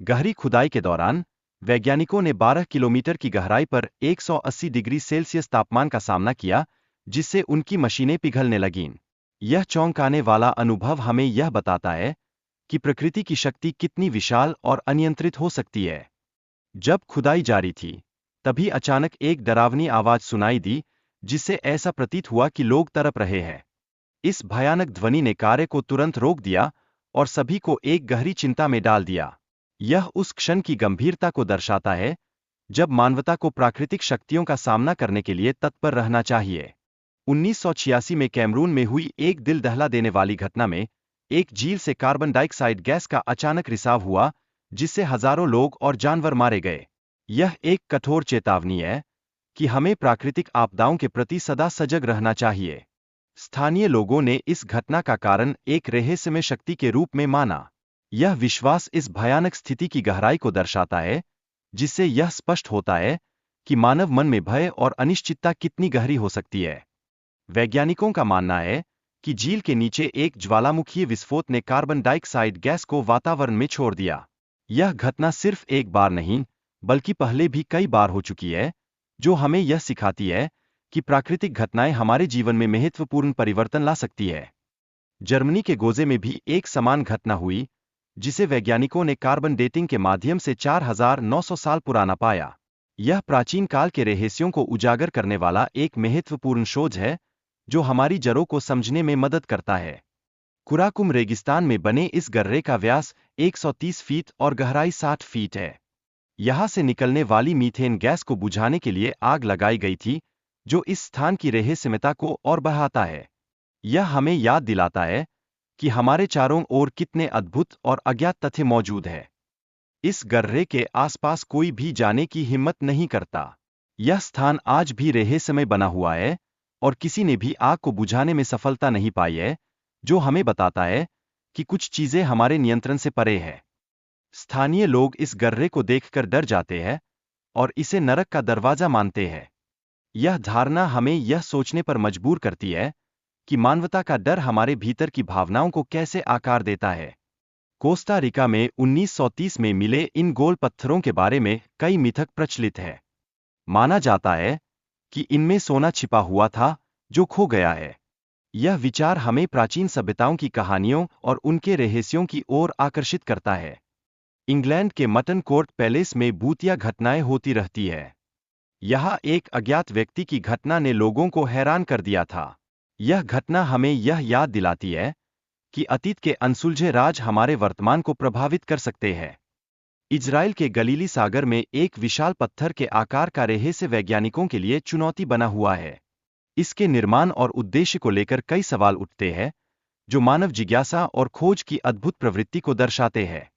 गहरी खुदाई के दौरान वैज्ञानिकों ने 12 किलोमीटर की गहराई पर 180 डिग्री सेल्सियस तापमान का सामना किया, जिससे उनकी मशीनें पिघलने लगीं। यह चौंकाने वाला अनुभव हमें यह बताता है कि प्रकृति की शक्ति कितनी विशाल और अनियंत्रित हो सकती है। जब खुदाई जारी थी, तभी अचानक एक डरावनी आवाज सुनाई दी, जिससे ऐसा प्रतीत हुआ कि लोग तड़प रहे हैं। इस भयानक ध्वनि ने कार्य को तुरंत रोक दिया और सभी को एक गहरी चिंता में डाल दिया। यह उस क्षण की गंभीरता को दर्शाता है जब मानवता को प्राकृतिक शक्तियों का सामना करने के लिए तत्पर रहना चाहिए। 1986 में कैमरून में हुई एक दिल दहला देने वाली घटना में एक झील से कार्बन डाइऑक्साइड गैस का अचानक रिसाव हुआ, जिससे हजारों लोग और जानवर मारे गए। यह एक कठोर चेतावनी है कि हमें प्राकृतिक आपदाओं के प्रति सदा सजग रहना चाहिए। स्थानीय लोगों ने इस घटना का कारण एक रहस्यमय शक्ति के रूप में माना। यह विश्वास इस भयानक स्थिति की गहराई को दर्शाता है, जिससे यह स्पष्ट होता है कि मानव मन में भय और अनिश्चितता कितनी गहरी हो सकती है। वैज्ञानिकों का मानना है कि झील के नीचे एक ज्वालामुखीय विस्फोट ने कार्बन डाइऑक्साइड गैस को वातावरण में छोड़ दिया। यह घटना सिर्फ एक बार नहीं, बल्कि पहले भी कई बार हो चुकी है, जो हमें यह सिखाती है कि प्राकृतिक घटनाएं हमारे जीवन में महत्वपूर्ण परिवर्तन ला सकती है। जर्मनी के गोजे में भी एक समान घटना हुई, जिसे वैज्ञानिकों ने कार्बन डेटिंग के माध्यम से 4900 साल पुराना पाया। यह प्राचीन काल के रहस्यों को उजागर करने वाला एक महत्वपूर्ण शोध है, जो हमारी जड़ों को समझने में मदद करता है। कुराकुम रेगिस्तान में बने इस गर्रे का व्यास 130 फीट और गहराई 60 फीट है। यहां से निकलने वाली मीथेन गैस को बुझाने के लिए आग लगाई गई थी, जो इस स्थान की रहस्यमयता को और बढ़ाता है। यह हमें याद दिलाता है कि हमारे चारों ओर कितने अद्भुत और अज्ञात तथ्य मौजूद हैं। इस गर्रे के आसपास कोई भी जाने की हिम्मत नहीं करता। यह स्थान आज भी रहस्यमय बना हुआ है और किसी ने भी आग को बुझाने में सफलता नहीं पाई है, जो हमें बताता है कि कुछ चीजें हमारे नियंत्रण से परे हैं। स्थानीय लोग इस गर्रे को देखकर डर जाते हैं और इसे नरक का दरवाजा मानते हैं। यह धारणा हमें यह सोचने पर मजबूर करती है कि मानवता का डर हमारे भीतर की भावनाओं को कैसे आकार देता है। कोस्टा रिका में 1930 में मिले इन गोल पत्थरों के बारे में कई मिथक प्रचलित है। माना जाता है कि इनमें सोना छिपा हुआ था जो खो गया है। यह विचार हमें प्राचीन सभ्यताओं की कहानियों और उनके रहस्यों की ओर आकर्षित करता है। इंग्लैंड के मटन कोर्ट पैलेस में भूतिया घटनाएं होती रहती है। यहाँ एक अज्ञात व्यक्ति की घटना ने लोगों को हैरान कर दिया था। यह घटना हमें यह याद दिलाती है कि अतीत के अनसुलझे राज हमारे वर्तमान को प्रभावित कर सकते हैं। इजराइल के गलीली सागर में एक विशाल पत्थर के आकार का रहस्य वैज्ञानिकों के लिए चुनौती बना हुआ है। इसके निर्माण और उद्देश्य को लेकर कई सवाल उठते हैं, जो मानव जिज्ञासा और खोज की अद्भुत प्रवृत्ति को दर्शाते हैं।